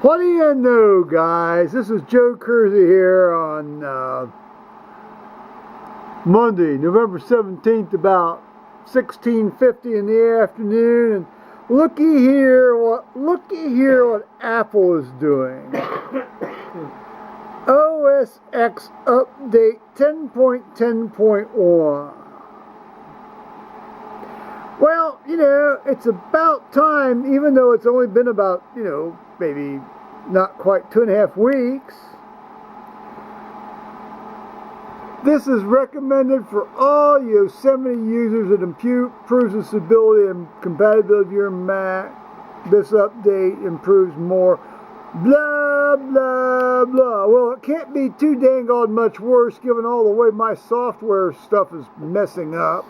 What do you know, guys? This is Joe Kersey here on Monday, November 17th, about 16:50 in the afternoon, and looky here what Apple is doing. OS X update 10.10.1. Well, it's about time, even though it's only been about, maybe not quite 2.5 weeks. This is recommended for all Yosemite users. It improves the stability and compatibility of your Mac. This update improves more. Blah, blah, blah. Well, it can't be too dang on much worse given all the way my software stuff is messing up.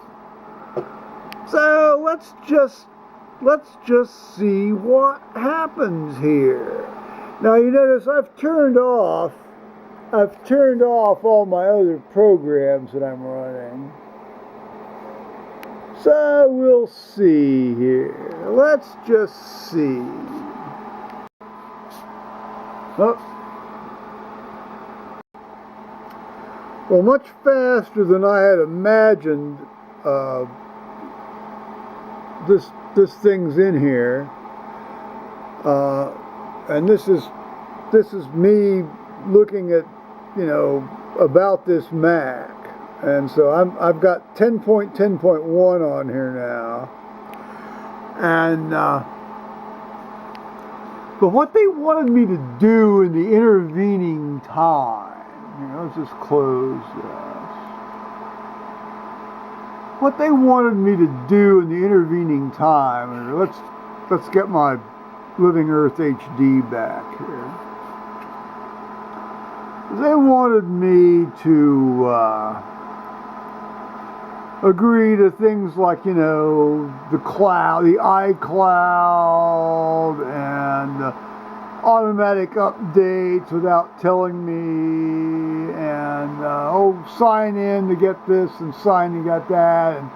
So let's just see what happens here. Now you notice I've turned off all my other programs that I'm running. So we'll see here. Let's just see. Oh. Well, much faster than I had imagined. This thing's in here, and this is me looking at about this Mac, and so I've got 10.10.1 on here now, and but what they wanted me to do in the intervening time, let's just close this. What they wanted me to do in the intervening time, and let's get my Living Earth HD back here. They wanted me to agree to things like, the cloud, the iCloud, and automatic updates without telling me, and sign in to get this and sign to get that, and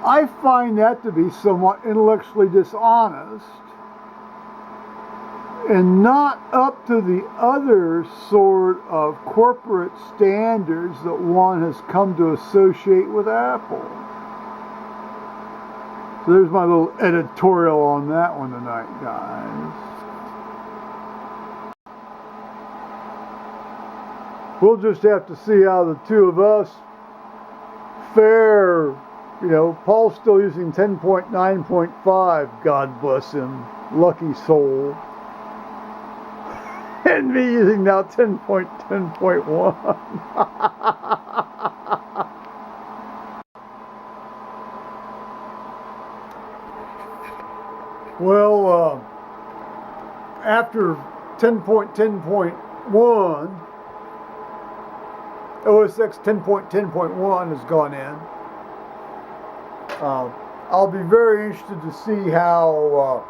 I find that to be somewhat intellectually dishonest and not up to the other sort of corporate standards that one has come to associate with Apple. So there's my little editorial on that one tonight, guys. We'll just have to see how the two of us fare. Paul's still using 10.9.5, God bless him, lucky soul. And me using now 10.10.1. Well, after 10.10.1, OS X 10.10.1 has gone in. I'll be very interested to see how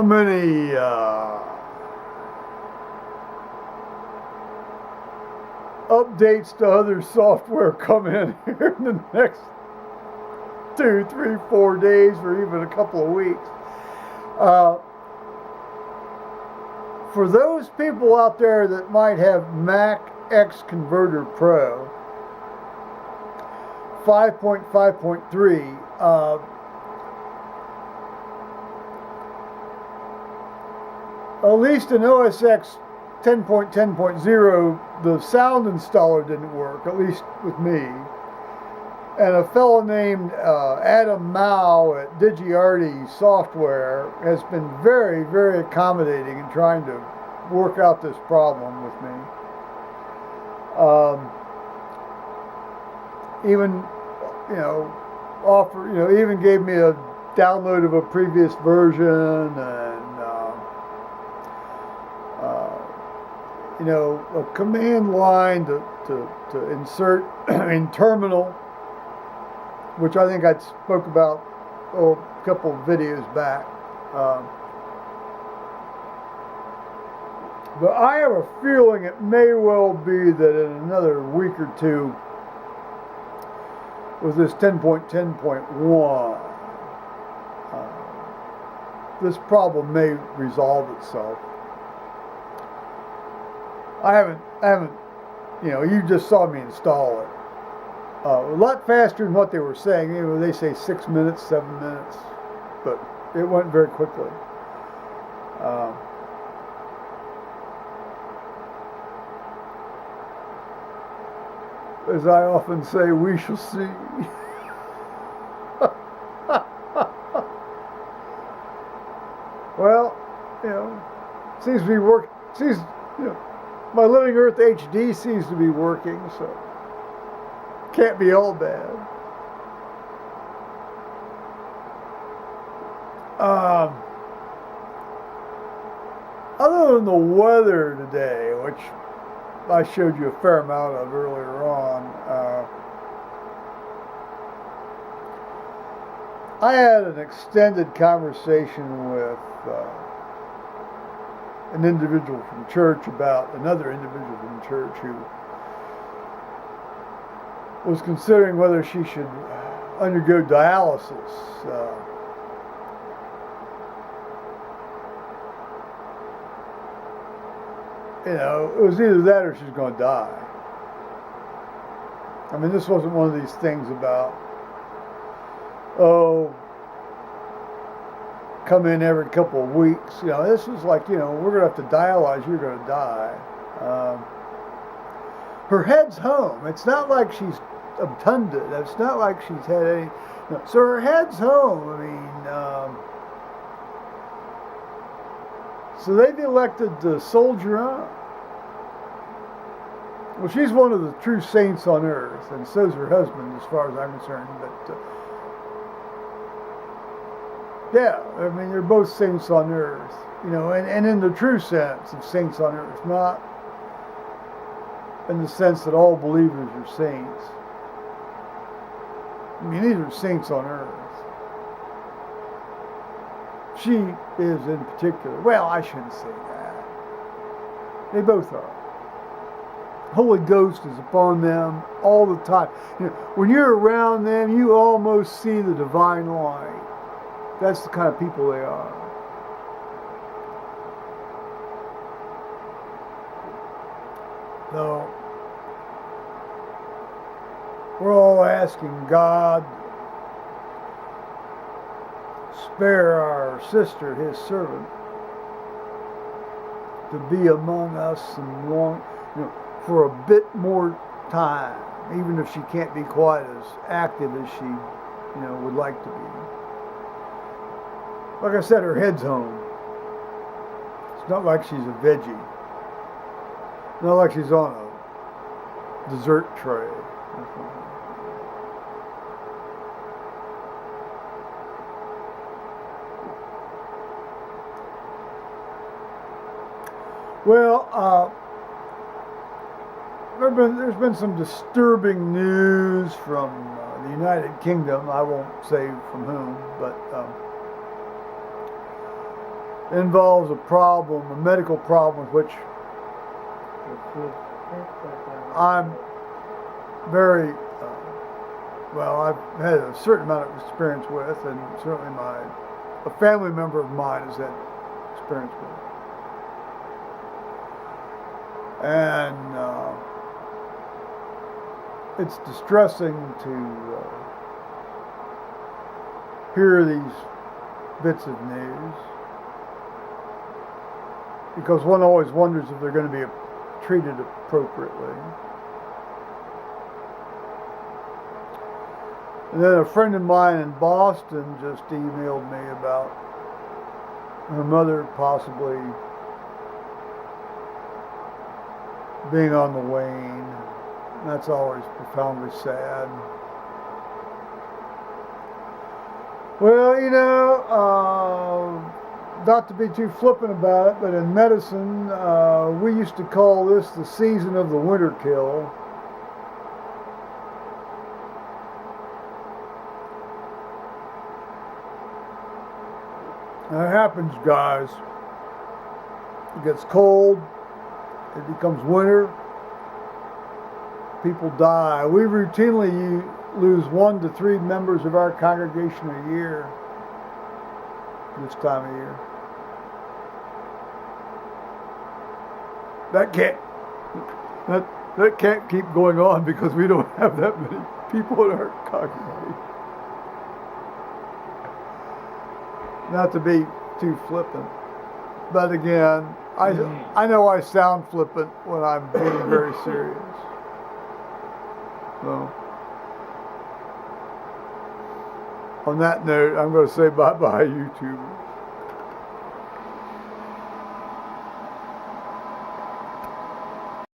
many updates to other software come in here in the next 2, 3, 4 days, or even a couple of weeks. For those people out there that might have Mac X Converter Pro 5.5.3, at least in OS X 10.10.0, the sound installer didn't work, at least with me. And a fellow named Adam Mao at DigiArty Software has been very, very accommodating in trying to work out this problem with me. Even even gave me a download of a previous version, and a command line to insert in terminal, which I think I spoke about a couple of videos back. But I have a feeling it may well be that in another week or two, with this 10.10.1. This problem may resolve itself. I haven't, you just saw me install it. A lot faster than what they were saying. They say 6 minutes, 7 minutes, but it went very quickly. As I often say, we shall see. Well, seems to be working. My Living Earth HD seems to be working, so can't be all bad. Other than the weather today, which I showed you a fair amount of earlier on, I had an extended conversation with an individual from church about another individual from church who was considering whether she should undergo dialysis. It was either that or she's going to die. I mean, this wasn't one of these things about, come in every couple of weeks. This was like, we're going to have to dialyze, you're going to die. Her head's home. It's not like she's obtunded. It's not like she's had any. No. So her head's home. I mean, so they've elected to soldier on. Well, she's one of the true saints on earth, and so's her husband, as far as I'm concerned. But yeah, I mean, they're both saints on earth, and in the true sense of saints on earth, not in the sense that all believers are saints. I mean, these are saints on earth. She is in particular. Well, I shouldn't say that. They both are. Holy Ghost is upon them all the time. When you're around them, you almost see the divine light. That's the kind of people they are. So, we're all asking God to spare our sister, his servant, to be among us and for a bit more time, even if she can't be quite as active as she, would like to be. Like I said, her head's home. It's not like she's a veggie. Not like she's on a dessert tray. Well, there's been some disturbing news from the United Kingdom. I won't say from whom, but it involves a problem, a medical problem, with which I'm very, I've had a certain amount of experience with, and certainly a family member of mine has had experience with. And it's distressing to hear these bits of news, because one always wonders if they're going to be treated appropriately. And then a friend of mine in Boston just emailed me about her mother possibly being on the wane. That's always profoundly sad. Well, not to be too flippant about it, but in medicine, we used to call this the season of the winter kill. Now, it happens, guys. It gets cold. It becomes winter. People die. We routinely lose 1 to 3 members of our congregation a year this time of year. That can't keep going on because we don't have that many people in our congregation. Not to be too flippant, but again, I know I sound flippant when I'm being very serious. So, on that note, I'm going to say bye-bye, YouTube.